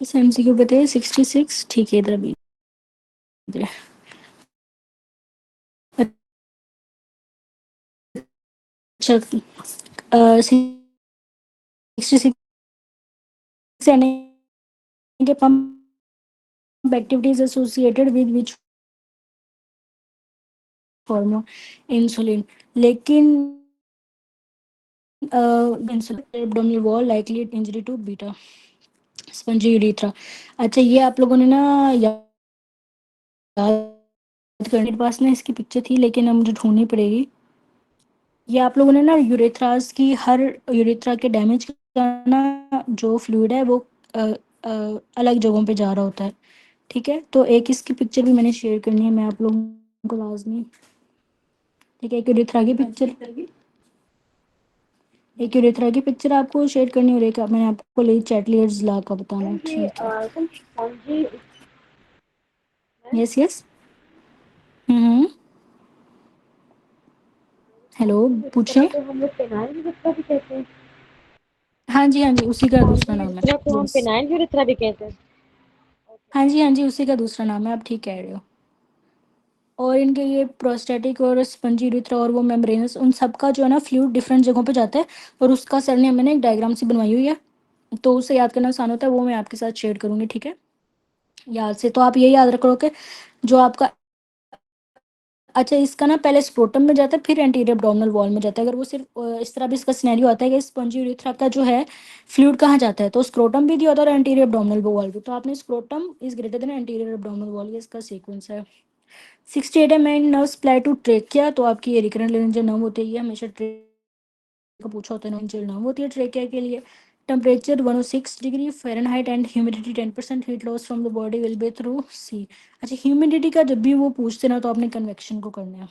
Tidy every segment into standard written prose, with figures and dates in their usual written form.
इस एमसीक्यू बताइए 66 ठीक है इधर भी इधर। अच्छा 66 यानी कि pump activities associated with which hormone insulin, लेकिन abdominal wall likely injury to beta spongy urethra. अच्छा ये आप लोगों ने ना याद करने के पास ना इसकी पिक्चर थी, लेकिन अब मुझे ढूंढनी पड़ेगी। ये आप लोगों ने ना यूरेथ्रास की हर यूरेथ्रा के डैमेज का ना जो फ्लूइड है वो अ, अलग जगहों पे जा रहा होता है। ठीक है, तो एक इसकी पिक्चर भी मैंने शेयर करनी है मैं आप लोगों को लाजमी। ठीक है, एक यूरेथ्रा की पिक्चर, एक यूरेथ्रा की पिक्चर आपको शेयर करनी, और एक मैंने आपको ले चैट लेयर्स ला का बताना। ठीक है, यस यस। हम्म, हेलो, पूछिए। तो हम लोग पेनाइल यूरेथ्रा भी कहते हैं। हाँ जी हाँ जी, उसी का दूसरा स्पॉन्जी नाम है। यूरेथ्रा को हम यस, पेनाइल यूरेथ्रा भी कहते हैं। हाँ जी उसी का दूसरा नाम है, आप ठीक कह रहे हो। और इनके ये प्रोस्टेटिक और स्पंजी यूरेथ्रा और वो मेम्ब्रेनस, उन सब का जो है ना फ्लूइड डिफरेंट जगहों पे जाता है, और उसका सर ने मैंने एक डायग्राम से बनवाई हुई है, तो उसे याद करना आसान होता है, वो मैं आपके साथ शेयर करूंगी। ठीक है, याद से तो आप ये याद रखो कि जो आपका, अच्छा इसका ना पहले स्प्रोटम में जाता है फिर एंटीरियर एब्डोमिनल वॉल में जाता है। अगर वो सिर्फ इस तरह भी इसका सिनेरियो आता है कि स्पंजी यूरेथ्रा का जो है फ्लूइड कहाँ जाता है, तो स्क्रोटम भी दिया होता है और एंटीरियर एब्डोमिनल वॉल भी, तो आपने scrotum is greater than anterior abdominal wall, ये इसका सीक्वेंस है। 68 है main nerve supply to trachea, तो आपकी ये रिकरेंट लेंजर नर्व होती है, ये हमेशा का पूछा होता है, लेंजर नर्व होती है ट्रेकिया के लिए। Temperature 106 degree Fahrenheit and humidity 10%, heat loss from the body will be through C. अच्छा ह्यूमिडिटी का जब भी वो पूछते ना तो आपने कन्वेक्शन को करना है।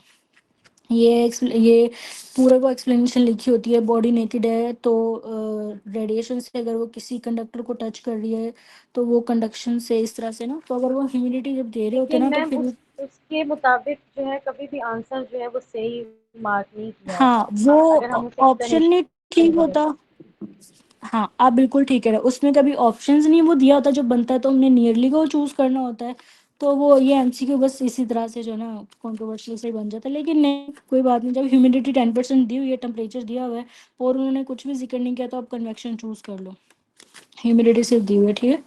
ये पूरा को एक्सप्लेनेशन लिखी होती है, बॉडी नेकेड है तो रेडिएशन से अगर वो किसी कंडक्टर को टच कर रही है तो वो कंडक्शन से इस तरह से ना, तो अगर वो ह्यूमिडिटी जब दे रहे होते हैं लेकिन ना तो मैम फिर उसके मुताबिक जो है कभी भी आंसर जो है वो सही मार्क नहीं किया हाँ होता, वो अगर हम उसे ऑप्शन नहीं एक्सप्लेनेशन ठीक करें। होता। हाँ आप बिल्कुल ठीक है, उसमें कभी ऑप्शंस नहीं वो दिया होता जो बनता है, तो हमने नियरली को चूज करना होता है, तो वो ये एमसीक्यू बस इसी तरह से जो है ना कंट्रोवर्शियल से बन जाता है। लेकिन नहीं कोई बात नहीं, जब ह्यूमिडिटी 10% दी हुई है, टेम्परेचर दिया हुआ है और उन्होंने कुछ भी जिक्र नहीं किया, तो आप कन्वेक्शन चूज कर लो, ह्यूमिडिटी सिर्फ दी हुई है। ठीक है,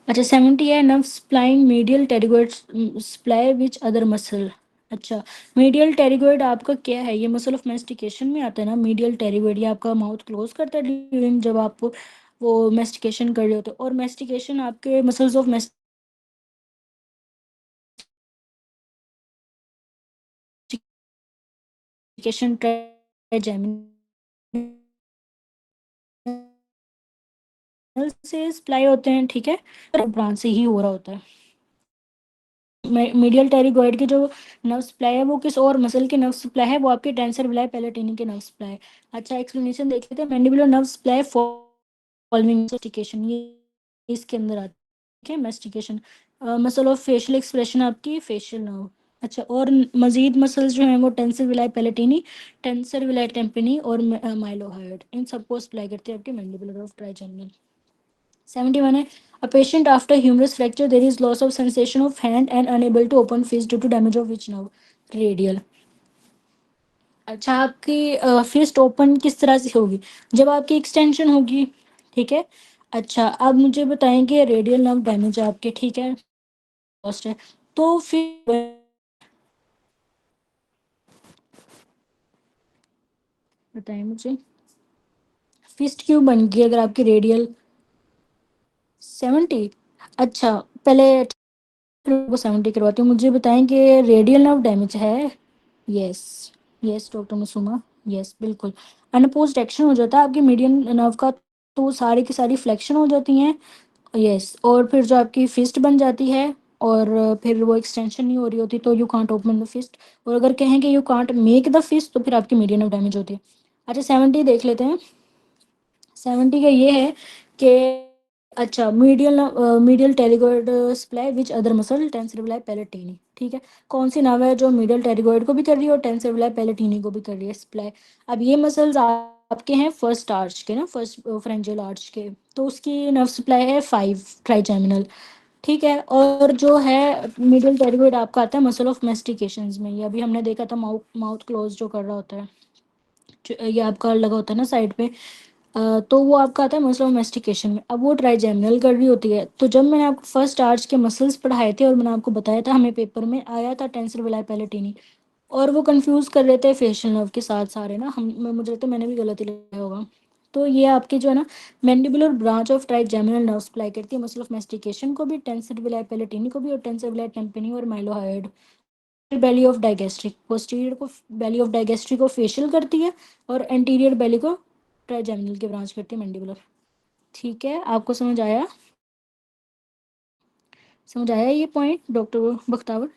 अच्छा 70 है nerve supplying medial pterygoid supply which other muscle. अच्छा मीडियल टेरिगोइड आपका क्या है, ये मसल ऑफ मेस्टिकेशन में आता है ना, मीडियल टेरिगोइड ये आपका माउथ क्लोज करता है ड्यूरिंग जब आप वो मेस्टिकेशन कर रहे होते हो, और मेस्टिकेशन आपके मसल्स ऑफ मेस्टिकेशन ट्राइजेमिनल से सप्लाई होते हैं। ठीक है, ब्रांच से ही हो रहा होता है। मीडियल टेरिगोइड की जो नर्व सप्लाई है वो किस और मसल के नर्व सप्लाई है, वो आपके टेंसर विलाई पैलेटिनी के नर्व सप्लाई है। अच्छा एक्सप्लेनेशन देख लेते हैं, mandibular nerve supply following mastication, ये इसके अंदर आता है। ठीक है, mastication muscle of facial expression आपकी फेशियल नर्व। अच्छा और मजीद मसल्स जो हैं वो टेंसर विलाई पैलेटिनी, टेंसर विलाई टेम्पिनी और माइलोहायोइड, इन सबको सप्लाई करते हैं आपके मैंडिबुलर ऑफ ट्राइजेमिनल। 71 है a patient after humerus fracture there is loss of sensation of hand and unable to open fist due to damage of which nerve radial। अच्छा आपकी fist open किस तरह से होगी, जब आपकी एक्सटेंशन होगी। ठीक है, अच्छा अब मुझे बताएं कि रेडियल नर्व डैमेज है आपके, ठीक है फर्स्ट है, तो फिर बताएं मुझे फिस्ट क्यों बन गई अगर आपकी रेडियल 70। अच्छा पहले को 70 करवाती हूँ, मुझे बताएं कि रेडियल नर्व डैमेज है। Yes yes doctor Masooma, yes बिल्कुल। अनपोज्ड एक्शन हो जाता है आपके मीडियन नर्व का, तो वो सारी की सारी फ्लेक्शन हो जाती हैं। यस, और फिर जो आपकी फिस्ट बन जाती है, और फिर वो एक्सटेंशन नहीं हो रही होती, तो you can't open the fist, और अगर कहें कि you can't make the fist तो फिर आपकी मीडियन नर्व डैमेज होती है। अच्छा 70 देख लेते हैं, 70 का ये है कि अच्छा medial pterygoid supply which other muscle tensor palatini. ठीक है, कौन सी नाव है जो मीडियल टेरिगोइड को भी कर रही है और टेंसर पैलेटिनी को भी कर रही है सप्लाई। अब ये मसल्स आपके हैं फर्स्ट आर्च के ना, फर्स्ट फ्रेंजियल आर्च के, तो उसकी नर्व सप्लाई है 5 ट्राइजेमिनल, ठीक है। और जो है मिडिल टेरिगोइड आपका आता है मसल ऑफ मेस्टिकेशंस में, ये अभी हमने देखा था, माउथ माउथ क्लोज जो कर रहा होता है, ये आपका लगा होता है ना साइड पे, तो वो आपका आता है मसल ऑफ मेस्टिकेशन में। अब वो ट्राइजेमिनल कर रही होती है। तो जब मैंने आपको फर्स्ट आर्च के मसल्स पढ़ाए थे और मैंने आपको बताया था, हमें पेपर में आया था टेंसर विलाई पैलेटिनी, और वो कंफ्यूज कर रहे थे फेशियल नर्व के साथ सारे ना, मुझे लगता है मैंने भी गलती लगाया होगा। तो ये आपके जो है ना mandibular branch of trigeminal nerve supply करती है मसल ऑफ मेस्टिकेशन को भी, टेंसर विलाई पैलेटिनी को भी, और टेंसर विलाई टेम्पेनी और माइलोहायोइड। बेली ऑफ डाइगेस्ट्रिक पोस्टीरियर को, बेली ऑफ डाइगेस्ट्रिक को फेशियल करती है, और एंटीरियर बेली को ट्राइजेमिनल की ब्रांच करती है मैंडिबुलर। ठीक है, आपको समझ आया? समझ आया ये point doctor Bakhtawar?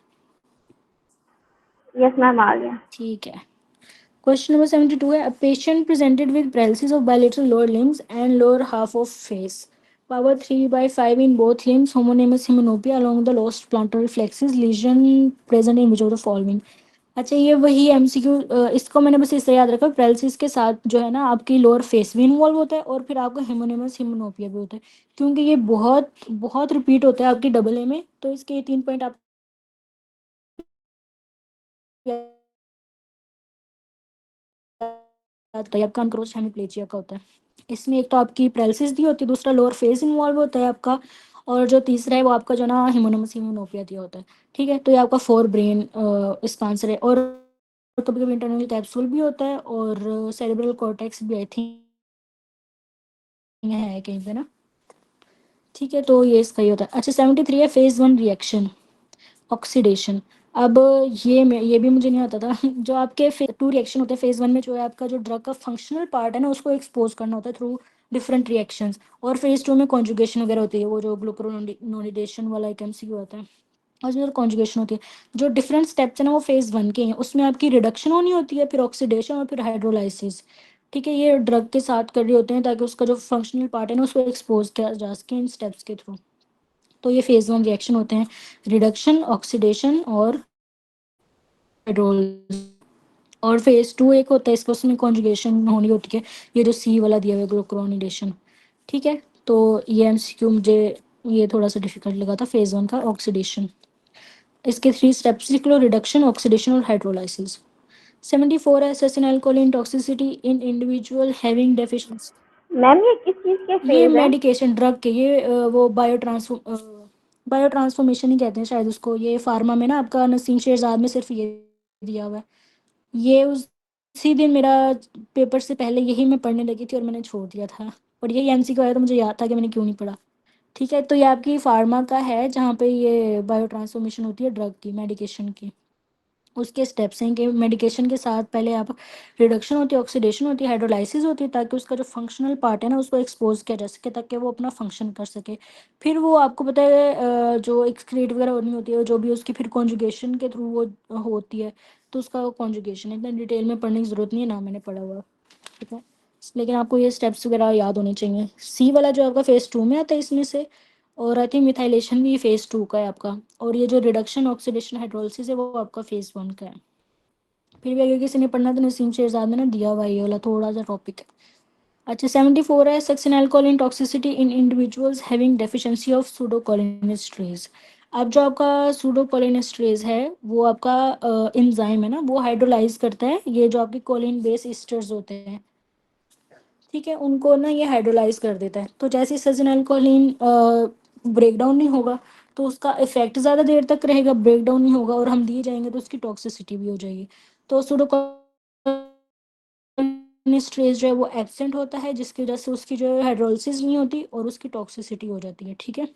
Yes ma'am, आ गया। ठीक है। क्वेश्चन नंबर 72 है, a patient presented with paralysis of bilateral lower limbs and lower half of face, power 3/5 in both limbs, homonymous heminopia along the lost plantar reflexes, lesion present in which of the following? अच्छा, ये वही MCQ, इसको मैंने बस इससे याद रखा, paralysis के साथ जो है ना आपकी लोअर फेस भी इन्वॉल्व होता है, और फिर आपका हेमोनिमस हिमोनोपिया भी होता है, क्योंकि ये बहुत बहुत रिपीट होता है आपकी डबल ए में, तो इसके ये 3 पॉइंट आप याद करिए। आपका अनक्रोच हेमिप्लेजिया का होता है, इसमें एक तो आपकी पैरालिसिस दी होती है, दूसरा लोअर फेस इन्वॉल्व होता है आपका, और जो तीसरा है वो आपका जो ना हिमोनिमस हिमोनोपिया दिया होता है। ठीक है, तो ये आपका 4 ब्रेन इसका आंसर है। और कभी कभी इंटरनल कैप्सूल भी होता है, और सेरेब्रल कॉर्टेक्स भी आई थिंक है कहीं पे ना। ठीक है, तो ये इसका ही होता है। अच्छा, 73 है, फेज 1 रिएक्शन, ऑक्सीडेशन। अब ये भी मुझे नहीं आता था जो आपके 2 रिएक्शन होते हैं फेज 1 में, जो है आपका जो ड्रग का फंक्शनल पार्ट है ना उसको एक्सपोज करना होता है थ्रू डिफरेंट रिएक्शंस, और फेज 2 में कॉन्जुगेशन वगैरह होती है, वो जो ग्लूकोनोनिडेशन वाला एक एमसीक्यू होता है, और उसमें कॉन्जुगेशन होती है। जो डिफरेंट स्टेप्स है ना वो फेज 1 के हैं, उसमें आपकी रिडक्शन होनी होती है, फिर ऑक्सीडेशन, और फिर हाइड्रोलाइसिस। ठीक है, ये ड्रग के साथ कर रहे होते हैं ताकि उसका जो फंक्शनल पार्ट है ना उसको एक्सपोज किया जा सके इन स्टेप्स के थ्रू। तो ये फेज 1 रिएक्शन होते हैं, रिडक्शन, ऑक्सीडेशन और हाइड्रोल। और फेज 2 एक होता है, इसको उसमें कॉन्जुगेशन होनी होती है, ये जो सी वाला दिया हुआ है ग्लूकोरोनिडेशन। ठीक है, तो ये एमसीक्यू मुझे ये थोड़ा सा डिफिकल्ट लगा था, फेज 1 का ऑक्सीडेशन। इसके 3 स्टेप्स लिख लो, रिडक्शन, ऑक्सीडेशन और हाइड्रोलाइसिस। 74 है, succinylcholine toxicity in individual having deficiency. Ma'am, ये किस चीज के ये फेज है? मेडिकेशन ड्रग के, ये वो बायो ट्रांसफॉर्मेशन ही कहते हैं शायद उसको, ये फार्मा में ना आपका नसीम शेरजाद में सिर्फ ये दिया हुआ है। ये उसी दिन मेरा पेपर से पहले यही मैं पढ़ने लगी थी और मैंने छोड़ दिया था, और यही एमसीक्यू आया तो मुझे याद था कि मैंने क्यों नहीं पढ़ा। ठीक है, तो ये आपकी फार्मा का है जहाँ पे ये बायो ट्रांसफॉर्मेशन होती है ड्रग की, मेडिकेशन की। उसके स्टेप्स हैं कि मेडिकेशन के साथ पहले आप रिडक्शन होती है, ऑक्सीडेशन होती है, हाइड्रोलाइसिस होती है, ताकि उसका जो फंक्शनल पार्ट है ना उसको एक्सपोज किया जा सके ताकि वो अपना फंक्शन कर सके। फिर वो आपको पता है जो एक्सक्रीट वगैरह होनी होती है जो भी उसकी, फिर कॉन्जुगेशन के थ्रू वो होती है, तो उसका कॉन्जुगेशन इतना डिटेल में पढ़ने की ज़रूरत नहीं है ना, मैंने पढ़ा हुआ। ठीक है, लेकिन आपको ये स्टेप्स वगैरह याद होने चाहिए। सी वाला जो आपका फेज 2 में आता है इसमें से, और आई थिंक मिथाइलेशन भी फेज 2 का है आपका, और ये जो रिडक्शन, ऑक्सीडेशन, हाइड्रोलिसिस है वो आपका फेज 1 का है। फिर भी अगर किसी ने पढ़ना तो नसीम शेरजाद ने ना दिया हुआ ये वाला थोड़ा सा टॉपिक है। अच्छा, 74 है, succinylcholine toxicity in individuals having deficiency of pseudocholinesterase. अब जो आपका सूडोकोलिनेस्ट्रेज है वो आपका एंजाइम है ना, वो हाइड्रोलाइज करता है ये जो आपके कोलिन बेस ईस्टर्स होते हैं। ठीक है, उनको ना ये हाइड्रोलाइज कर देता है, तो जैसे सजनल ब्रेक डाउन नहीं होगा तो उसका इफेक्ट ज़्यादा देर तक रहेगा, ब्रेक डाउन नहीं होगा, और हम दिए जाएंगे तो उसकी टॉक्सिसिटी भी हो जाएगी। तो स्ट्रेस जो है वो एब्सेंट होता है, जिसकी वजह से उसकी जो हाइड्रोलिसिस नहीं होती और उसकी टॉक्सिसिटी हो जाती है। ठीक है,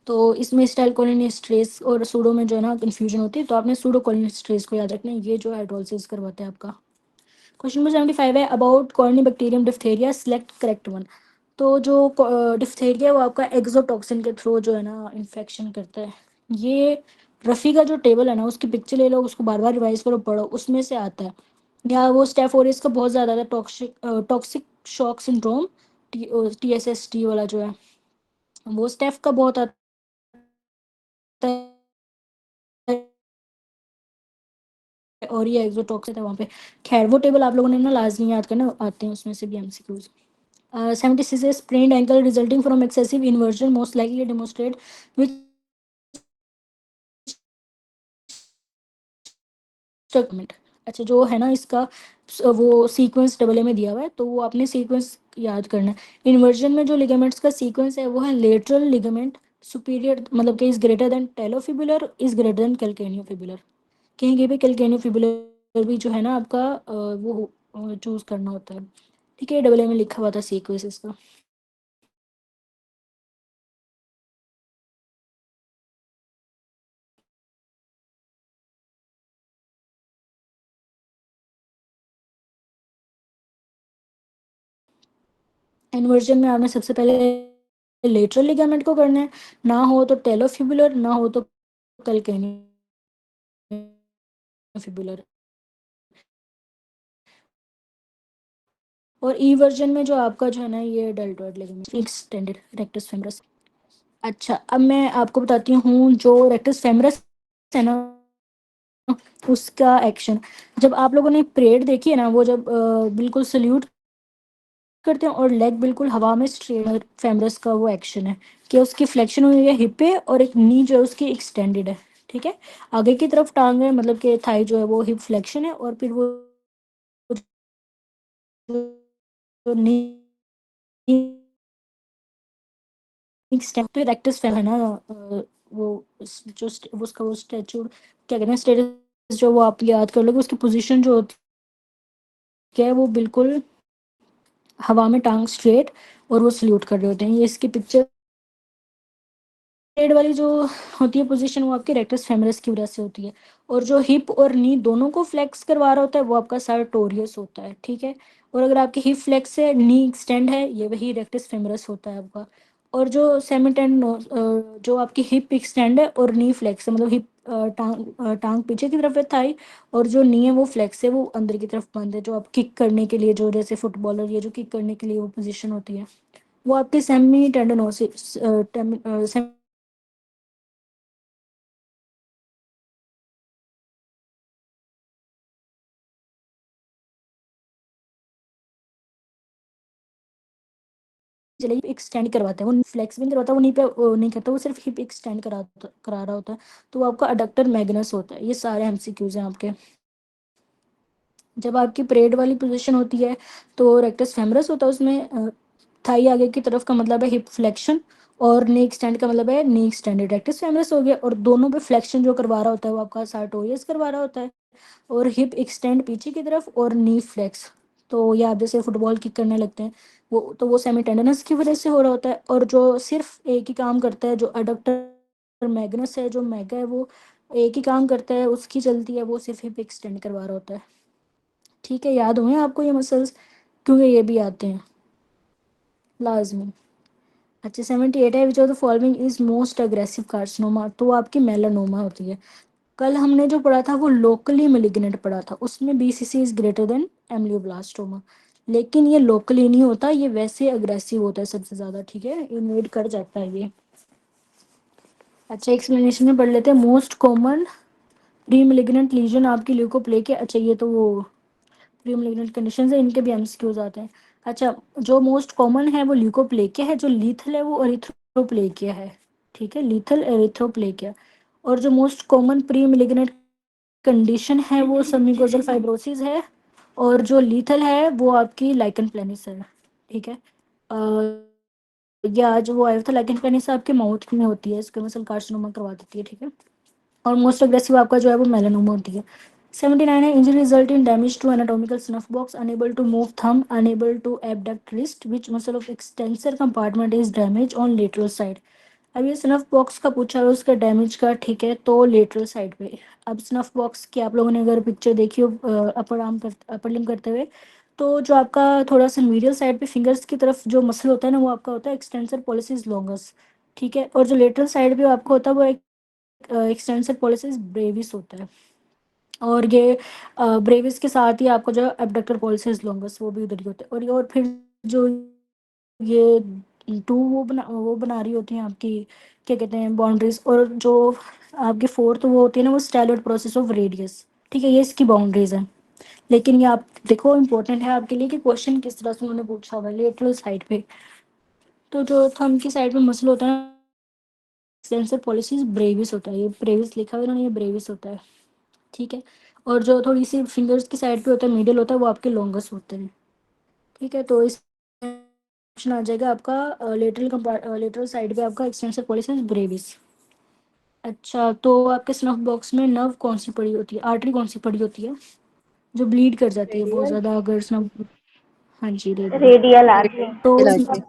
तो इसमें स्टाइलकोलिनेस्ट्रेस और सूडो में जो है ना कन्फ्यूजन होती है, तो आपने सूडोकोलिनेस्ट्रेस को याद रखना है, ये जो हाइड्रोलिसिस करवाता है आपका। क्वेश्चन नंबर 75 है, about Corynebacterium diphtheria, select correct one. तो जो डिप्थेरिया है वो आपका एक्सोटॉक्सिन के थ्रू जो है ना इन्फेक्शन करता है। ये रफ़ी का जो टेबल है ना उसकी पिक्चर ले लो, उसको बार बार रिवाइज करो, पढ़ो, उसमें से आता है। या वो स्टेफ ओरियस का बहुत ज़्यादा था, toxic toxic shock syndrome, TSST वाला जो है, वो स्टेफ का बहुत आता है। और ये एक्सोटॉक्सिक है वहाँ पे। खैर वो टेबल आप लोगों ने ना लाजमी याद करना, आते हैं उसमें से भी MCQs. 76 is sprained ankle resulting from excessive inversion most likely demonstrate which statement. अच्छा जो है ना इसका वो सीक्वेंस डबल ए में दिया हुआ है, तो वो आपने सीक्वेंस याद करना है। इन्वर्जन में जो लिगामेंट्स का सीक्वेंस है वो है लेटरल लिगामेंट सुपीरियर, मतलब कि is greater than talofibular, is greater than calcaneofibular. कहीं कहीं पे कैल्केनियोफिबुलर भी जो है ना आपका वो चूज करना होता है। ठीक है, डबल ए में लिखा हुआ था सीक्वेंस इसका। इन्वर्जन में आपने सबसे पहले लेटरल लिगामेंट को करना है, ना हो तो टेलोफिबुलर, ना हो तो कैल्केनियोफिबुलर। और ई वर्जन में जो आपका जो है ना ये deltoid ligament extended rectus femoris. अच्छा अब मैं आपको बताती हूँ जो रेक्टस फेमरस है ना उसका एक्शन। जब आप लोगों ने परेड देखी है ना, वो जब बिल्कुल सल्यूट करते हैं और लेग बिल्कुल हवा में स्ट्रेट, फेमरस का वो एक्शन है कि उसकी फ्लेक्शन हुई है हिप पे और एक नी जो है उसकी एक्सटेंडेड है। ठीक है, आगे की तरफ टांग है, मतलब कि थाई जो है वो हिप फ्लेक्शन है, और फिर वो नी स्टेप तो रेक्टस फेम है ना वो जो उसका वो स्टैचू क्या कहते हैं स्टेटस, जो वो आप याद कर लोगे उसकी पोजीशन जो होती है वो बिल्कुल हवा में टांग स्ट्रेट, और वो सल्यूट कर रहे होते हैं। ये इसकी पिक्चर वाली जो होती है पोजीशन वो आपके रेक्टस फेमरस की वजह से होती है। और जो हिप और नी दोनों को फ्लेक्स करवा रहा होता है वो आपका sartorius होता है। ठीक है, और अगर आपकी हिप फ्लेक्स है, नी एक्सटेंड है, ये वही रेक्टस फेमरस होता है आपका। और जो सेमिटेंड जो आपकी हिप एक्सटेंड है और नी फ्लेक्स है, मतलब हिप टांग पीछे की तरफ है थाई, और जो नी है वो फ्लेक्स है, वो अंदर की तरफ बंद है। जो आप किक करने के लिए, जो जैसे फुटबॉलर ये जो किक करने के लिए वो पोजीशन होती है, वो आपकी सेमी टेंडनोसिस चलिए एक्सटेंड करवाते हैं, वो फ्लेक्स भी नहीं करवाता, वो नहीं पे वो नहीं करता, वो सिर्फ हिप एक्सटेंड करा रहा होता है, तो वो आपका अडक्टर मैग्नस होता है। ये सारे एमसीक्यूज हैं आपके। जब आपकी परेड वाली पोजीशन होती है तो रेक्टस फेमरस होता है उसमें, थाई आगे की तरफ का मतलब है हिप फ्लेक्शन, और नी एक्सटेंड का मतलब है नी एक्सटेंडेड। रेक्टस फेमरस हो गया, और दोनों पे फ्लेक्शन जो करवा रहा होता है वो आपका sartorius करवा रहा होता है, और हिप एक्सटेंड पीछे की तरफ और नी फ्लेक्स। तो ये आप जैसे फुटबॉल किक करने लगते हैं, वो तो वो सेमी टेंडनस की वजह से हो रहा होता है। और जो सिर्फ एक ही काम करता है, जो अडक्टर मैग्नस है, जो मैगा है, वो एक ही काम करता है, उसकी चलती है, वो सिर्फ हिप एक्सटेंड करवा रहा होता है। ठीक है, याद हुए आपको ये मसल्स, क्योंकि ये भी आते हैं लाजमी। अच्छा 78 है, विच of the following is most aggressive carcinoma, तो वो आपकी मेलानोमा होती है। कल हमने जो पढ़ा था वो लोकली मेलिग्नेंट पढ़ा था, उसमें बीसीसी इज ग्रेटर देन एम्लियोब्लास्टोमा, लेकिन ये लोकली नहीं होता, ये वैसे अग्रेसिव होता है सबसे ज़्यादा। ठीक है, इन्वेड कर जाता है ये। अच्छा एक्सप्लेनेशन में पढ़ लेते हैं। Most common pre malignant lesion आपकी ल्यूकोप्लेकिया। अच्छा ये तो वो प्री मेलिग्नेंट कंडीशन है, इनके भी एमसीक्यूज आते हैं। अच्छा जो मोस्ट कॉमन है वो ल्यूकोप्लेकिया है, जो लीथल है वो एरिथ्रोप्लेकिया है। ठीक है, लीथल एरिथ्रोप्लेकिया। और जो most common pre malignant condition है वो सबम्यूकोजल फाइब्रोसिस है, और जो लीथल है वो आपकी लाइकन प्लेनिस है। ठीक है, या जो वो आया था लाइकन प्लेनिस आपके माउथ में होती है, स्क्विमोसल कार्सिनोमा करवा देती है। ठीक है, और मोस्ट अग्रेसिव आपका जो है वो मेलानोमा होती है। 79 है, injury result in damage to anatomical snuff box, unable to move thumb, unable to abduct wrist, which muscle of extensor compartment is damage on lateral side. अब ये स्नफ बॉक्स का पूछा है उसका डैमेज का। ठीक है, तो लेटरल साइड पे। अब स्नफ बॉक्स की आप लोगों ने अगर पिक्चर देखी हो अपर लिम करते हुए, तो जो आपका थोड़ा सा मीडियल साइड पे फिंगर्स की तरफ जो मसल होता है ना वो आपका होता है एक्सटेंसर पॉलिसिस लॉन्गस। ठीक है, और जो लेटरल साइड पे आपका होता है वो एक्सटेंसर पॉलिसिस ब्रेविस होता है। और ये ब्रेविस के साथ ही आपको जो एबडक्टर पॉलिसिस लॉन्गस वो भी उधर ही होता है। और ये और फिर जो ये टू वो बना रही होती हैं आपकी क्या कहते हैं बाउंड्रीज, और जो आपकी फोर्थ वो होती है ना वो स्टैलर्ड प्रोसेस ऑफ रेडियस। ठीक है, ये इसकी बाउंड्रीज हैं। लेकिन ये आप देखो इम्पोर्टेंट है आपके लिए कि क्वेश्चन किस तरह से उन्होंने पूछा हुआ है लेटरल साइड पे। तो जो थंब की साइड पे मसल होता है ना, सेंसर पॉलिसीज ब्रेविस होता है, ये ब्रेविस लिखा हुआ है ना, ये ब्रेविस होता है। ठीक है, और जो थोड़ी सी फिंगर्स की साइड पे होता है, मिडिल होता है, वो आपके लॉन्गेस्ट होते हैं। ठीक है, तो इस ऑप्शन आ जाएगा आपका लेटरल साइड पे आपका एक्सटेंसर पॉलिसीज ब्रेविस। अच्छा, तो आपके स्नफ बॉक्स में नर्व कौन सी पड़ी होती है, आर्टरी कौन सी पड़ी होती है जो ब्लीड कर जाती है बहुत रेडियल। ज़्यादा अगर स्नफ। हाँ जी, रेडियल। Radial artery. तो इलाज।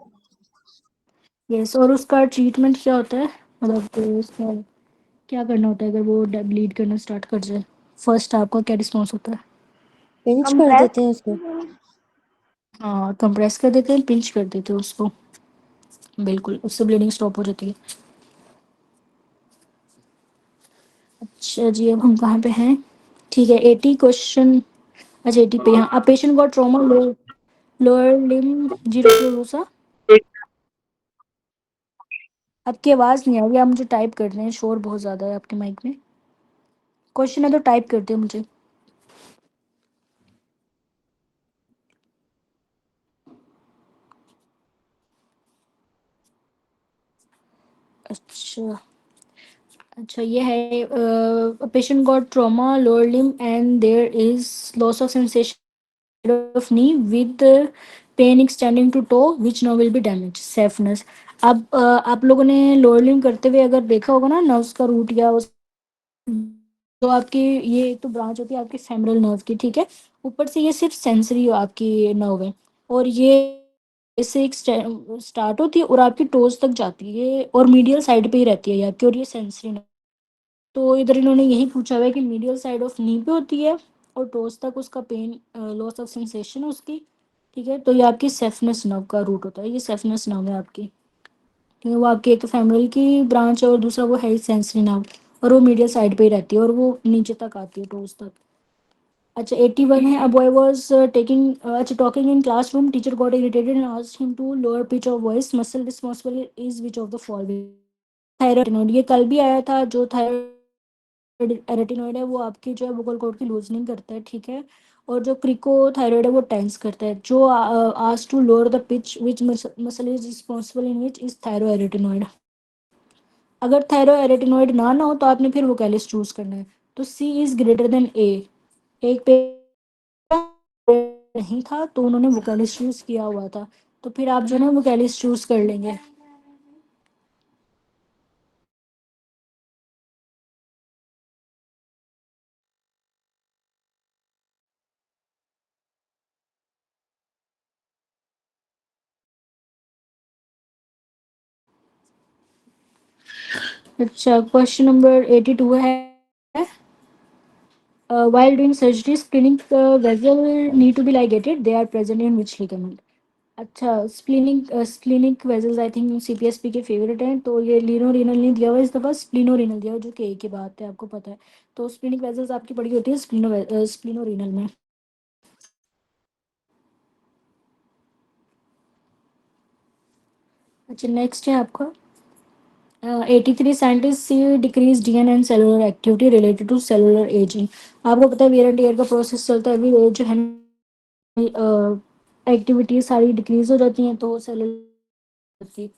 यस, और उसका ट्रीटमेंट क्या होता है, मतलब तो उसका क्या करना होता है अगर वो ब्लीड करना स्टार्ट कर जाए? फर्स्ट आपका क्या रिस्पॉन्स होता है? पिंच कर कंप्रेस। देते हैं उसको। हाँ, कंप्रेस कर देते हैं, पिंच कर देते हैं उसको, बिल्कुल, उससे ब्लीडिंग स्टॉप हो जाती है। अच्छा जी, अब हम कहाँ पे हैं? ठीक है, 80 क्वेश्चन। अच्छा 80 पे, हाँ, अब patient got trauma lower limb zero. आपकी आवाज़ नहीं आ रही, आप मुझे टाइप कर रहे हैं, शोर बहुत ज़्यादा है आपके माइक में। क्वेश्चन है तो टाइप कर दे मुझे। अच्छा, अच्छा ये है patient got trauma lower limb and there is loss of sensation of knee with pain extending to toe which no will be damage saphenous. अब आप लोगों ने लोअर लिम्ब करते हुए अगर देखा होगा ना नर्व्स का रूट या उस, तो आपकी ये एक तो ब्रांच होती है आपकी फेमरल नर्व की, ठीक है, ऊपर से ये सिर्फ सेंसरी आपकी नर्व है, और ये इससे एक स्टार्ट होती है और आपकी टोज तक जाती है और मीडियल साइड पे ही रहती है ये आपकी, और ये सेंसरी नर्व। तो इधर इन्होंने यही पूछा हुआ है कि मीडियल साइड ऑफ नी पे होती है और टोज तक उसका पेन लॉस ऑफ सेंसेशन है उसकी। ठीक है, तो ये आपकी सेफनेस नर्व का रूट होता है, ये सेफनेस नर्व है आपकी। ठीक है, वो आपकी एक फेमरल की ब्रांच है और दूसरा वो है सेंसरी नर्व, और वो मीडियल साइड पे ही रहती है और वो नीचे तक आती है टोज तक। अच्छा 81 है, अ बॉय वाज टेकिंग अच्छा talking in classroom, teacher got irritated and asked him to lower pitch of voice, muscle responsible is which of the following? Thyroid, ये कल भी आया था, जो थायराइड एरेटिनॉइड है वो आपकी जो है वोकल कॉर्ड की लूजनिंग करता है, ठीक है, और जो क्रिको थायराइड है वो टेंस करता है। जो asked to lower the pitch which muscle is responsible in which is thyroarytenoid. अगर थायरोएरेटिनॉइड ना हो तो आपने फिर वोकैलिस चूज करना है। तो सी इज ग्रेटर देन ए, एक पे नहीं था तो उन्होंने वोकैलिस चूज किया हुआ था, तो फिर आप जो है वोकैलिस चूज कर लेंगे। अच्छा, क्वेश्चन नंबर 82 है, while doing surgery splenic vessel need to be ligated, they are present in which ligament? अच्छा, splenic vessels I think CPSP के फेवरेट हैं, तो ये लीनो रीनल नहीं दिया हुआ इस दफा, स्प्लिनो रीनल दिया हुआ, जो कि एक ही बात है आपको पता है। तो स्प्लिनिक वेजल्स आपकी पड़ी होती है स्प्लिनो रीनल में। अच्छा, नेक्स्ट है आपका 83 scientist see decrease DNA and cellular activity related to cellular aging. आपको पता है वियर एंड टीयर का प्रोसेस चलता है, अभी जो है एक्टिविटी सारी डिक्रीज हो जाती हैं तो सेलुलर,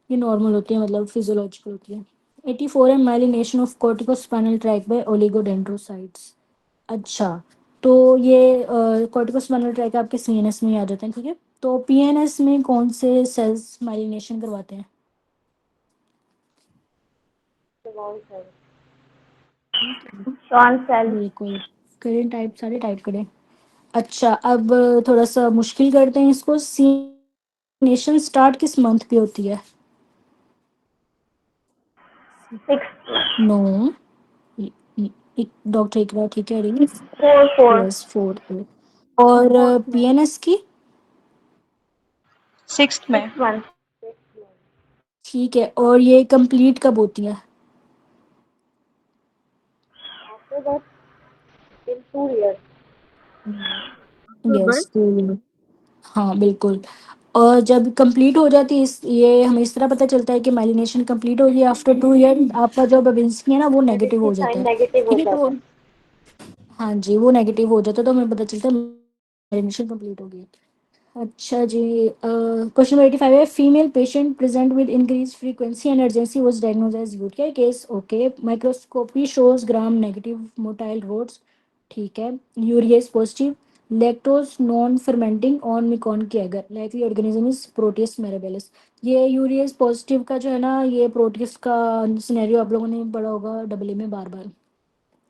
ये नॉर्मल होती है, मतलब फिजियोलॉजिकल होती है। 84 है myelination of corticospinal tract bye oligodendrocytes. अच्छा, तो ये कॉर्टिकोस्पाइनल ट्रैक आपके सीएनएस में ही आ जाते हैं, ठीक है, तो पीएनएस में कौन से सेल्स माइलिनेशन करवाते हैं? कौन सा है? Schwann cell. बिल्कुल, करें टाइप, सारे टाइप करें। अच्छा, अब थोड़ा सा मुश्किल करते हैं इसको, सीनेशन स्टार्ट किस मंथ पे होती है? 6 नो, एक डॉक्टर एक बार ठीक है, 4 यस 4 और 4 पीएनएस की? 6th में। 6 मंथ। ठीक है, और ये कंप्लीट कब होती है? After that in 2 years। Yes, हाँ बिल्कुल। और जब कंप्लीट हो जाती है ये हमें इस तरह पता चलता है कि माइलिनेशन कंप्लीट हो गई आफ्टर 2 ईयर, आपका जो बेबिंस्की है ना वो नेगेटिव बेबिंस्की हो जाता साइन है। नेगेटिव हो ठीक है, तो जाता है। हाँ जी, वो नेगेटिव हो जाता है तो हमें पता चलता है मैरिनेशन कंप्लीट हो गई। अच्छा जी, क्वेश्चन नंबर 85 है, female patient present with increase frequency and urgency was diagnose as UTI case. Okay, microscopy shows gram negative motile rods. ठीक है, urease positive, lactose non fermenting on MacConkey agar, likely organism is Proteus mirabilis. ये urease positive का जो है ना, ये Proteus का scenario आप लोगों ने पढ़ा होगा डब्ल्यू में बार बार,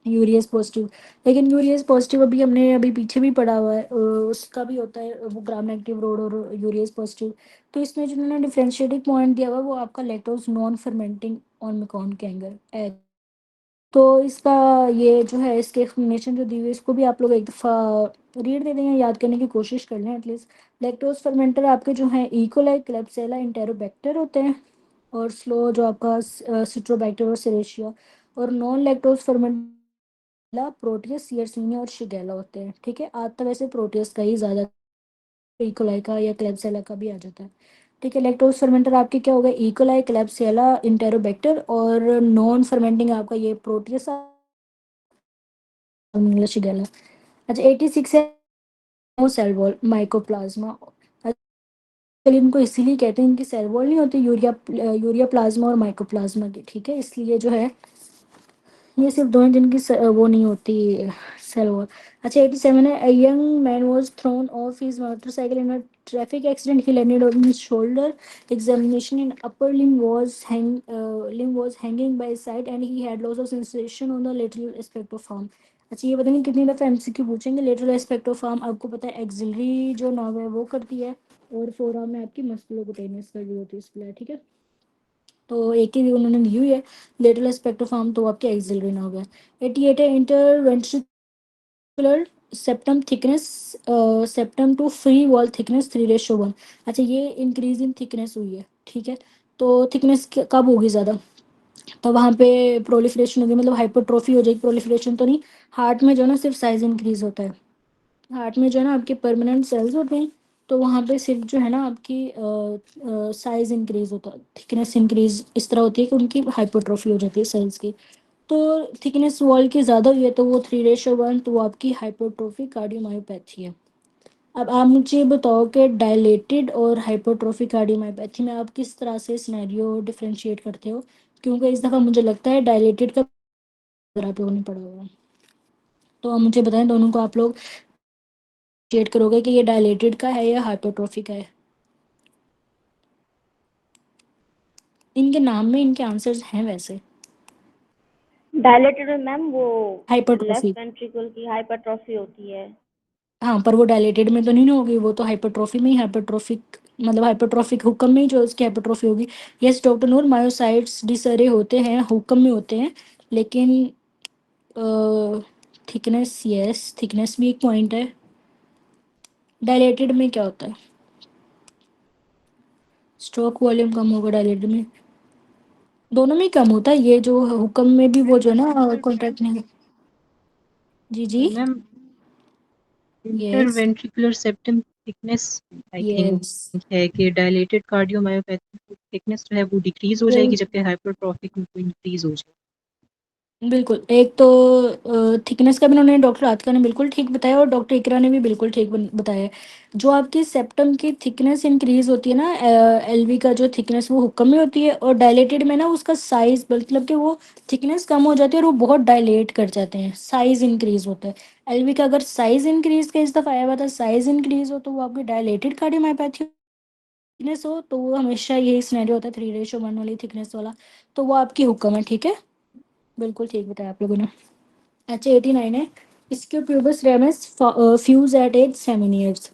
यूरियस पॉजिटिव। लेकिन यूरियस पॉजिटिव अभी हमने अभी पीछे भी पढ़ा हुआ है, उसका भी होता है वो ग्राम नेगेटिव रोड और यूरियस पॉजिटिव। तो इसमें जो उन्होंने डिफरेंशिएटिंग पॉइंट दिया हुआ है वो आपका lactose non fermenting on MECON के एंगर। तो इसका ये जो है इसके एक्सप्लेनेशन जो दी हुई है इसको भी आप लोग एक दफ़ा रीड दे दें, याद करने की कोशिश कर लें एटलीस्ट। लैक्टोज फर्मेंटर आपके जो हैं इकोलाई, क्लेब्सिella, इंटेरोबैक्टर होते हैं, और स्लो जो आपका सिट्रोबैक्टर और सेरेशिया, और non lactose fermenter Proteus, Yersinia और शिगेला होते हैं। ठीक है, आज तो वैसे प्रोटियस का ही ज़्यादा, इकोलाई का या क्लेब्सिella का भी आ जाता है। ठीक है, लैक्टोज फर्मेंटर आपके क्या हो गए, इकोलाई, क्लेब्सिella, इंटेरोबैक्टर, और नॉन फर्मेंटिंग आपका ये प्रोटियस शिगेला। अच्छा, 86 है सेल वॉल माइकोप्लाज्मा। चलिए, इनको इसीलिए कहते हैं, इनकी सेल वॉल नहीं होती, यूरिया प्लाज्मा और माइकोप्लाज्मा की। ठीक है, इसलिए जो है ये सिर्फ दो हैं जिनकी वो नहीं होती सेल वॉल। अच्छा, 87 है, a young man was thrown of his motorcycle in a traffic accident, he landed on his shoulder, examination in upper limb was hanging by his side and he had loss of sensation on the lateral aspect of arm। अच्छा, ये पता नहीं कितनी दफ़ा MCQ पूछेंगे। Lateral aspect of arm आपको पता है एक्सिलरी जो नर्व है वो करती है, और फोर आर्म में आपकी मस्कुलोकुटेनियस सर्जरी होती है इसके लिए। ठीक है, तो एक ही उन्होंने दी हुई है लेटरल एस्पेक्ट ऑफ आर्म, तो आपके एक्सिलरी नर्व है। 88 है, interventricular septum thickness, septum to free wall thickness 3:1। अच्छा, ये इंक्रीज इन थिकनेस हुई है। ठीक है, तो थिकनेस कब होगी ज़्यादा, तो वहाँ पे प्रोलिफरेशन होगी, मतलब हाइपरट्रॉफी हो जाएगी, प्रोलिफरेशन तो नहीं। हार्ट में जो है ना सिर्फ साइज इंक्रीज होता है, हार्ट में जो है ना आपके परमानेंट सेल्स होते हैं, तो वहाँ पे सिर्फ जो है ना आपकी साइज इंक्रीज होता है, थिकनेस इंक्रीज इस तरह होती है कि उनकी हाइपरट्रॉफी हो जाती है सेल्स की। तो थिकनेस वॉल की ज़्यादा हुई है तो वो 3:1, तो वो आपकी हाइपरट्रॉफी कार्डियोमायोपैथी है। अब आप मुझे ये बताओ कि डायलेटेड और हाइपरट्रॉफी कार्डियोमायोपैथी में आप किस तरह से सिनेरियो डिफरेंशिएट करते हो, क्योंकि इस दफ़ा मुझे लगता है डायलेटेड का अगर आप लोगों ने पढ़ा होगा, तो आप मुझे बताएं दोनों को आप लोग चेट करोगे कि ये डायलेटेड का है या हाइपरट्रॉफी का है। इनके नाम में इनके आंसर्स हैं वैसे। डायलेटेड में मैम वो हाइपरट्रॉफी, लेफ्ट वेंट्रिकल की हाइपरट्रॉफी होती है। हाँ, पर वो डायलेटेड में तो नहीं ना होगी, वो तो हाइपरट्रॉफी में ही हाइपरट्रॉफिक, मतलब हाइपरट्रॉफिक हुक्म में ही जो उसकी हाइपरट्रॉफी होगी। यस डॉक्टर नूर, मायोसाइट्स डिसरे होते हैं, हुक्म में होते हैं, लेकिन थिकनेस, यस थिकनेस भी एक पॉइंट है। डायलेटेड में क्या होता है, स्ट्रोक वॉल्यूम कम होगा डायलेटेड में, दोनों में ही कम होता है, ये जो हुक्म में भी वो जो है ना कॉन्ट्रैक्ट नहीं। जी जी, ma'am yes interventricular septum thickness I yes, think है कि डायलेटेड कार्डियोमायोपैथी थिकनेस जो है वो डिक्रीज हो जाएगी जबकि हाइपरट्रॉफिक में वो इंक्रीज हो जाएगी। बिल्कुल। एक तो थिकनेस का भी उन्होंने डॉक्टर आतिका ने बिल्कुल ठीक बताया, और डॉक्टर इकरा ने भी बिल्कुल ठीक बताया है। जो आपकी सेप्टम की थिकनेस इंक्रीज होती है ना, एलवी का जो थिकनेस वो हुक्म में होती है, और डायलेटेड में ना उसका साइज, मतलब कि वो थिकनेस कम हो जाती है और वो बहुत डायलेट कर जाते हैं, साइज इंक्रीज होता है। एलवी का अगर साइज इंक्रीज का इस दफ़ा आया हुआ था, साइज इंक्रीज हो तो वो आपकी डायलेटेड कार्डियोमायोपैथी, थिकनेस हो तो वो हमेशा यही सिनेरियो होता है 3:1 वाली थिकनेस वाला, तो वो आपकी हुक्म है। ठीक है, बिल्कुल ठीक बताया आप लोगों ने। अच्छा, 89 है, इसके pubis ramus fuse at age 7 years.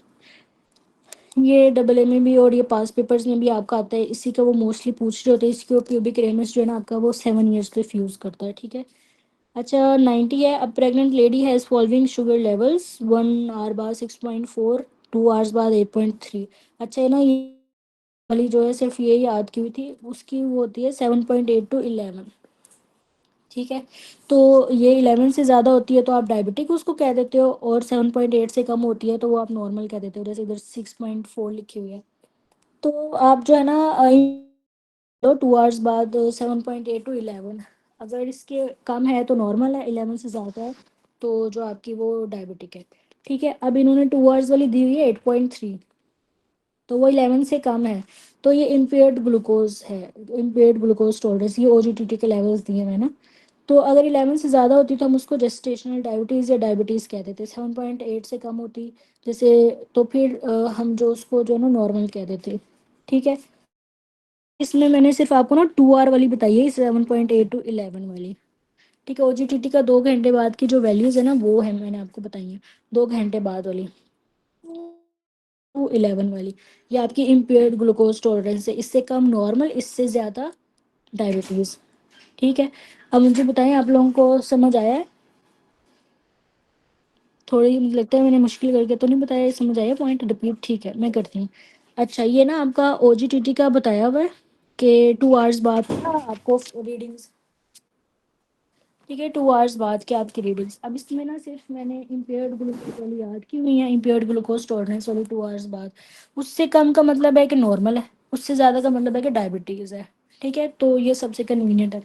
ये डबल ए में भी और ये पास पेपर्स में भी आपका आता है, इसी का वो मोस्टली पूछ रहे होते हैं, इसके प्यूबिक रेमस जो है ना आपका वो 7 ईयर्स पे फ्यूज करता है। ठीक है। अच्छा, 90 है, अब pregnant lady has following sugar levels 1 hour बाद 6.4, 2 आवर्स बाद 8.3। अच्छा, है ना, ये वाली जो है सिर्फ ये याद की हुई थी, उसकी वो होती है 7.8 to 11। ठीक है, तो ये 11 से ज़्यादा होती है तो आप डायबिटिक उसको कह देते हो, और 7.8 से कम होती है तो वो आप नॉर्मल कह देते हो, जैसे इधर 6.4 लिखी हुई है। तो आप जो है ना 2 आवर्स बाद 7.8 to 11, अगर इसके कम है तो नॉर्मल है, 11 से ज़्यादा है तो जो आपकी वो डायबिटिक है, ठीक है। अब इन्होंने 2 आवर्स वाली दी हुई है 8.3, तो वो 11 से कम है, तो ये इम्पेयर्ड ग्लूकोज है, इम्पेयर्ड ग्लूकोज टॉलरेंस, ये ओजीटीटी के लेवल्स दिए हैं मैंने। तो अगर 11 से ज़्यादा होती तो हम उसको जेस्टेशनल डायबिटीज़ या डायबिटीज़ कहते थे। 7.8 से कम होती जैसे, तो फिर हम जो उसको जो है ना नॉर्मल कह देते, ठीक है। इसमें मैंने सिर्फ आपको ना 2 आवर वाली बताई है, 7.8 टू 11 वाली, ठीक है। ओजीटीटी का 2 घंटे बाद की जो वैल्यूज़ है ना वो है मैंने आपको बताई है, 2 घंटे बाद वाली, टू 11 वाली, ये आपकी इम्पेयर्ड ग्लूकोज टॉलरेंस है। इससे कम नॉर्मल, इससे ज़्यादा डायबिटीज़, ठीक है। अब मुझे बताएं आप लोगों को समझ आया है? थोड़ी मुझे लगता है मैंने मुश्किल करके तो नहीं बताया, समझ आया पॉइंट? रिपीट, ठीक है मैं करती हूँ। अच्छा, ये ना आपका ओजीटीटी का बताया हुआ है कि 2 आवर्स बाद ना आपको रीडिंग्स, ठीक है, 2 आवर्स बाद के आपकी रीडिंग्स। अब इसमें ना सिर्फ मैंने इम्पेयर्ड ग्लूकोज वाली याद की हुई है, इम्पेयर्ड ग्लूकोज टॉलरेंस वाली 2 आवर्स बाद। उससे कम का मतलब है कि नॉर्मल है, उससे ज़्यादा का मतलब है कि डायबिटीज़ है, ठीक है। तो ये सबसे कन्वीनियंट है।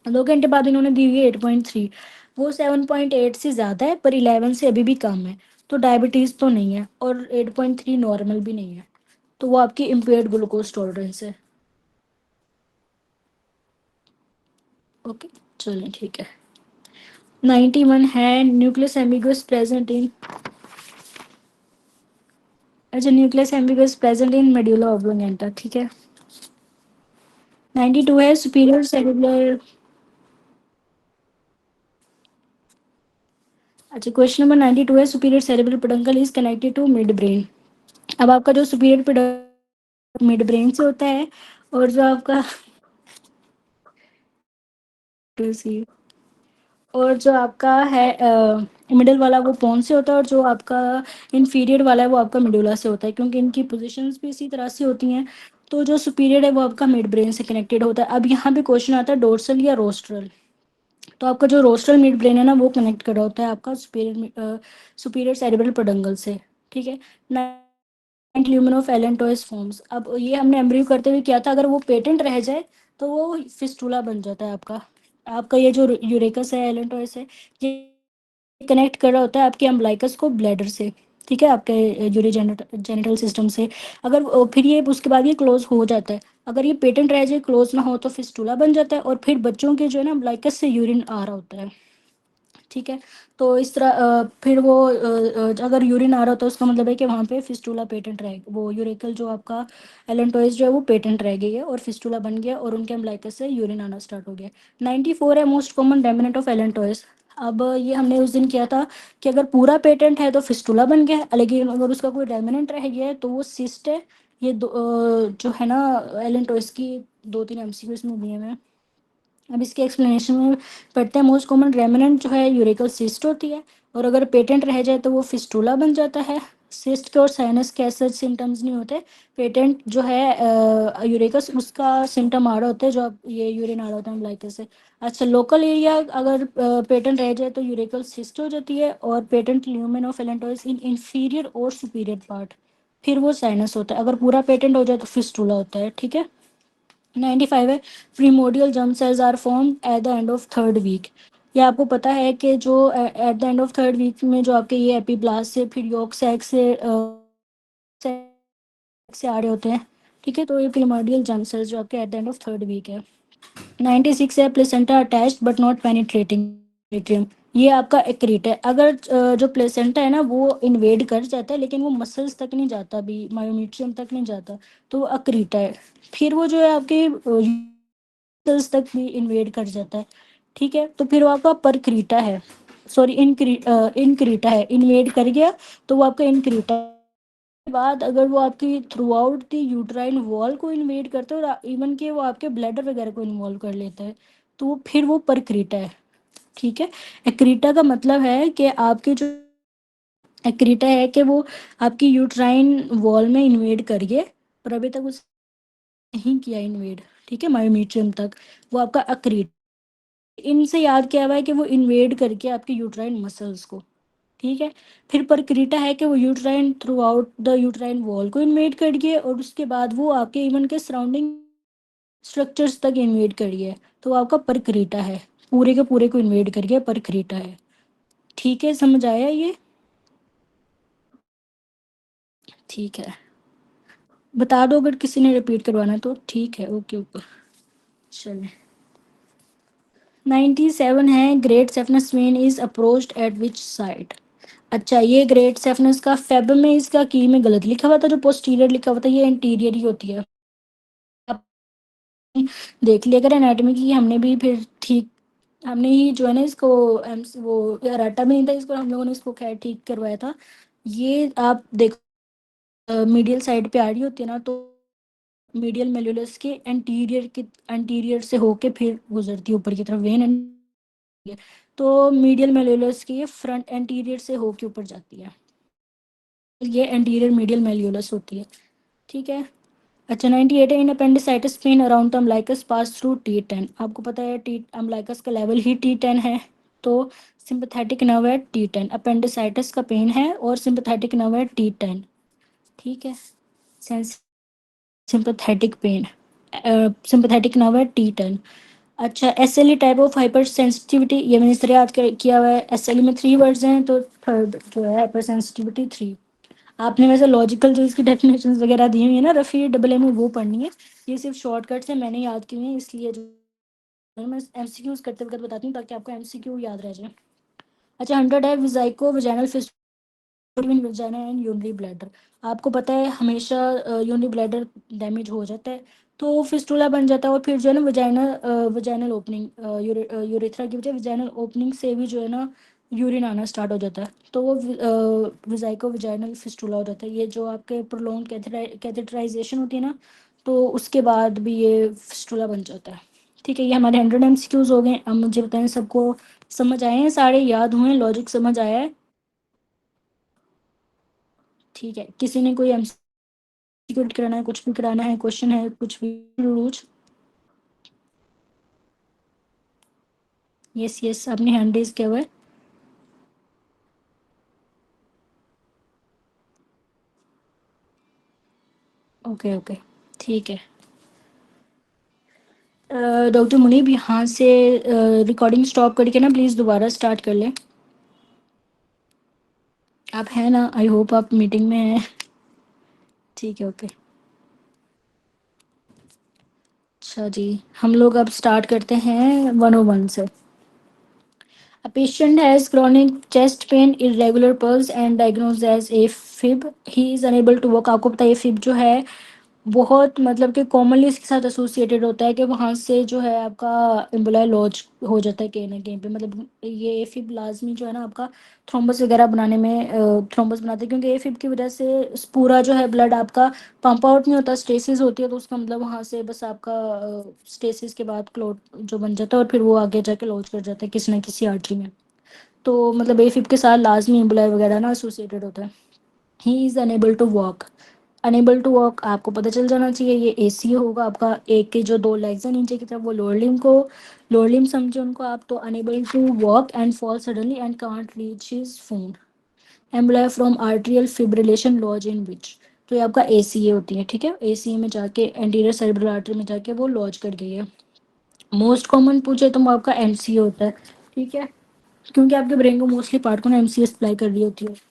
2 घंटे बाद इन्होंने दी हुई है 8.3, वो 7.8 से ज़्यादा है पर 11 से अभी भी कम है, तो डायबिटीज़ तो नहीं है, और 8.3 नॉर्मल भी नहीं है, तो वो आपकी इम्पेयर्ड ग्लूकोज टॉलरेंस है। ओके, चलिए ठीक है। 91 है न्यूक्लियस एम्बिगुअस प्रेजेंट इन, अच्छा, nucleus ambiguus present in medulla oblongata, ठीक है। 92 है सुपीरियर सेलुलर, अच्छा, क्वेश्चन नंबर 92 है superior cerebral peduncle is connected to mid brain. अब आपका जो सुपीरियर पेडंकल मिड ब्रेन से होता है, और जो आपका और जो आपका है मिडिल वाला वो पोन से होता है, और जो आपका इंफीरियर वाला है वो आपका मिडुला से होता है, क्योंकि इनकी पोजीशंस भी इसी तरह से होती हैं। तो जो सुपीरियर है वो आपका मिड ब्रेन से कनेक्टेड होता है। अब यहाँ पे क्वेश्चन आता है डोर्सल या रोस्ट्रल, तो आपका जो रोस्ट्रल मिड ब्रेन है ना वो कनेक्ट कर रहा होता है आपका सुपीरियर सेरेब्रल पेडंकल से, ठीक है। ल्यूमेन ऑफ एलेंटोइस फॉर्म्स, अब ये हमने एम्ब्रियो करते हुए किया था, अगर वो पेटेंट रह जाए तो वो फिस्टुला बन जाता है आपका। आपका ये जो यूरेकस है, एलेंटोइस है, ये कनेक्ट कर रहा होता है आपके अम्बलाइकस को ब्लैडर से, ठीक है, आपके यूरी जेनिटल सिस्टम से। अगर फिर ये उसके बाद ये क्लोज हो जाता है, अगर ये पेटेंट रह जाए, क्लोज ना हो, तो फिस्टुला बन जाता है, और फिर बच्चों के जो है ना अम्बलाइकस से यूरिन आ रहा होता है, ठीक है। तो इस तरह फिर वो अगर यूरिन आ रहा हो तो उसका मतलब है कि वहाँ पे फिस्टुला पेटेंट रह, वो यूरेकल जो आपका एलेंटोइस जो है वो पेटेंट रह गई है और फिस्टुला बन गया, और उनके अम्बलाइकस से यूरिन आना स्टार्ट हो गया। 94 है most common dominant of allantois. अब ये हमने उस दिन किया था कि अगर पूरा पेटेंट है तो फिस्टुला बन गया, लेकिन अगर उसका कोई रेमिनेंट रह गया है तो वो सिस्ट है। ये जो है ना एलेंटोइस की 2-3 एमसीक्यू इसमें दिए हुए हैं। अब इसके एक्सप्लेनेशन में पढ़ते हैं। मोस्ट कॉमन रेमिनेंट जो है यूरेकल सिस्ट होती है, और अगर पेटेंट रह जाए तो वो फिस्टुला बन जाता है। सिस्ट के और साइनस के ऐसे सिम्टम्स नहीं होते। पेटेंट जो है यूरेकस, उसका सिम्टम आ रहा होता है, जो अब ये यूरिन आ रहा होता है अम्बलाइकस से। अच्छा, लोकल एरिया अगर पेटेंट रह जाए तो यूरेकल सिस्ट हो जाती है, और patent lumen of allantois in inferior और सुपीरियर पार्ट, फिर वो साइनस होता है। अगर पूरा पेटेंट हो जाए तो फिस्टुला होता है, ठीक है। 95 है primordial germ cells are form at the end of third week. ये आपको पता है कि जो at the end of third week में जो आपके ये एपीब्लास्ट से फिर योक सैक से आ रहे होते हैं, ठीक है। तो ये प्रीमोडियल जर्म सेल्स जो आपके at the end of third week है। 96 है placenta attached but not penetrating atrium. ये आपका एक्रीट है। अगर जो प्लेसेंटा है ना वो इन्वेड कर जाता है, लेकिन वो मसल्स तक नहीं जाता, भी मायोमीट्रियम तक नहीं जाता, तो वो अक्रीटा है। फिर वो जो है आपके सेल्स तक भी इन्वेड कर जाता है, ठीक है। तो फिर वो आपका परक्रीटा है, सॉरी इनक्रीटा है, इन्वेड कर गया तो वो आपका इनक्रीटा। के बाद अगर वो आपकी through out the uterine wall को इन्वेड करता है, और इवन के वो आपके ब्लैडर वगैरह को इन्वॉल्व कर लेता है, तो वो फिर वो परक्रीटा है, ठीक है। एक्रीटा का मतलब है कि आपके जो एक्रीटा है कि वो आपकी यूट्राइन वॉल में इन्वेड करिए, पर अभी तक उस नहीं किया इन्वेड, ठीक है, मायोमीट्रियम तक, वो आपका अक्रीट। इनसे याद किया हुआ है कि वो इन्वेड करके आपके यूट्राइन मसल्स को, ठीक है। फिर परक्रीटा है कि वो uterine through out the uterine wall को इन्वेड करिए, और उसके बाद वो आपके इवन के सराउंडिंग स्ट्रक्चर्स तक इन्वेड करिए, तो वो आपका परक्रीटा है, पूरे के पूरे को इन्वेड करिए, परक्रीटा है, ठीक है, समझ आया ये? ठीक है, बता दो अगर किसी ने रिपीट करवाना है तो। ठीक है, ओके ओके, चलिए। 97 है, great saphenous vein is approached at which side. अच्छा, ये ग्रेट सेफनस का फेब में इसका की में गलत लिखा हुआ था, जो पोस्टीरियर लिखा हुआ था ये इंटीरियर ही होती है। आप देख लिया अगर एनाटॉमी की, हमने भी फिर ठीक, हमने ही जो है ना इसको वो रटा भी नहीं था इसको, हम लोगों ने इसको खैर ठीक करवाया था। ये आप देखो मीडियल साइड पे आ रही होती है ना, तो मीडियल मेल्युलस के एंटीरियर से होके फिर गुजरती है ऊपर की तरफ वेन, तो मीडियल मेल्युलस की ये फ्रंट एंटीरियर से होके ऊपर जाती है, ये एंटीरियर मीडियल मेल्युलस होती है। ठीक है। अच्छा, 98 है, in appendicitis pain around the umbilicus pass through T10। आपको पता है टी अम्बलाइकस का लेवल ही T10 है, तो सिंपैथेटिक नर्व है T10, अपेंडिसाइटिस का पेन है और सिंपैथेटिक नर्व है T10। ठीक है, सिंपैथेटिक पेन, सिंपैथेटिक नर्व है T10। अच्छा, SLE type of hyper sensitivity, ये मैंने इस तरह याद किया हुआ है। SLE में 3 वर्ड्स हैं, तो थर्ड जो है हाइपर सेंसिटिविटी 3। आपने वैसे लॉजिकल जो इसकी डेफिनेशन वगैरह दी हुई है ना रफ़ी डबल ए में, वो पढ़नी है। ये सिर्फ शॉर्टकट से मैंने याद किए हैं, इसलिए जो मैं MCQs करते वक्त बताती हूँ ताकि आपको MCQ याद रह जाए। अच्छा, 100 है, vesicovaginal between vagina and urinary bladder. आपको पता है हमेशा यूरिनरी ब्लैडर डैमेज हो जाता है तो फिस्टुला बन जाता है, और फिर जो है ना वजाइनल ओपनिंग, यूरेथ्रा की वजह वजाइनल ओपनिंग से भी जो है ना यूरिन आना स्टार्ट हो जाता है, तो वो विजाइको वजाइनल फिस्टुला हो जाता है। ये जो आपके प्रोलॉन्ग कैथेटराइजेशन होती है ना, तो उसके बाद भी ये फिस्टुला बन जाता है। ठीक है, ये हमारे 100 MCQs हो गए। अब मुझे बताएं सबको समझ आए हैं, सारे याद हुए हैं, लॉजिक समझ आया है? ठीक है, किसी ने कोई MCQ कराना है, कुछ भी कराना है, क्वेश्चन है, कुछ भी रोज? यस यस, आपने हैंड रेज किया हुआ है। ओके ओके, ठीक है। डॉक्टर मुनीब, यहाँ से रिकॉर्डिंग स्टॉप करके ना प्लीज़ दोबारा स्टार्ट कर लें। आप हैं ना? आई होप आप मीटिंग में हैं। ठीक है, ओके। अच्छा जी, हम लोग अब स्टार्ट करते हैं 101 से। A patient has chronic chest pain, irregular pulse and diagnosed as AFib. He is unable to walk. आपको पता है AFib जो है बहुत मतलब कि कॉमनली इसके साथ एसोसिएटेड होता है कि वहाँ से जो है आपका एम्बोलाई लॉज हो जाता है कहीं ना कहीं पे। मतलब ये एफिब लाजमी जो है ना आपका थ्रोम्बस वगैरह बनाने में थ्रोम्बस बनाते हैं, क्योंकि एफिब की वजह से पूरा जो है ब्लड आपका पंप आउट नहीं होता, स्टेसिस होती है, तो उसका मतलब वहाँ से बस आपका स्टेसिस के बाद क्लॉट जो बन जाता है और फिर वो आगे जाके लॉज कर जाता है किसी ना किसी आर्टरी में। तो मतलब एफिब के साथ लाजमी एम्बोलाई वगैरह ना एसोसिएटेड होता है। He is unable to walk. Unable to walk आपको पता चल जाना चाहिए, ये एसी होगा आपका। एक के जो 2 लेग्स हैं नीचे की तरफ, वो लोअर लिम्ब समझे उनको आप। तो unable to walk and fall suddenly and can't reach his phone. Emboli from atrial fibrillation lodge in which. तो ये आपका ACA होती है। ठीक है, ACA में जाके एंटीरियर सेरेब्रल आर्टरी में जाके वो लॉज कर गई है। मोस्ट कॉमन पूछे तो वो आपका MCA होता है। ठीक है, क्योंकि आपके ब्रेन को मोस्टली पार्ट को ना MCA सप्लाई कर रही होती है।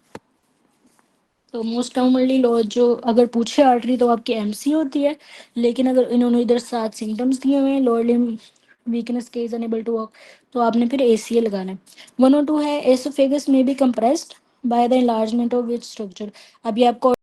तो मोस्ट कॉमनली लो जो अगर पूछे आर्टरी तो आपकी MC होती है, लेकिन अगर इन्होंने इधर 7 सिम्टम्स दिए हुए हैं लोअर लिम्ब वीकनेस के, इज अनेबल टू वॉक, तो आपने फिर ACA लगाना है। 102 है, एसोफेगस में B compressed by the enlargement of which structure. अभी आपको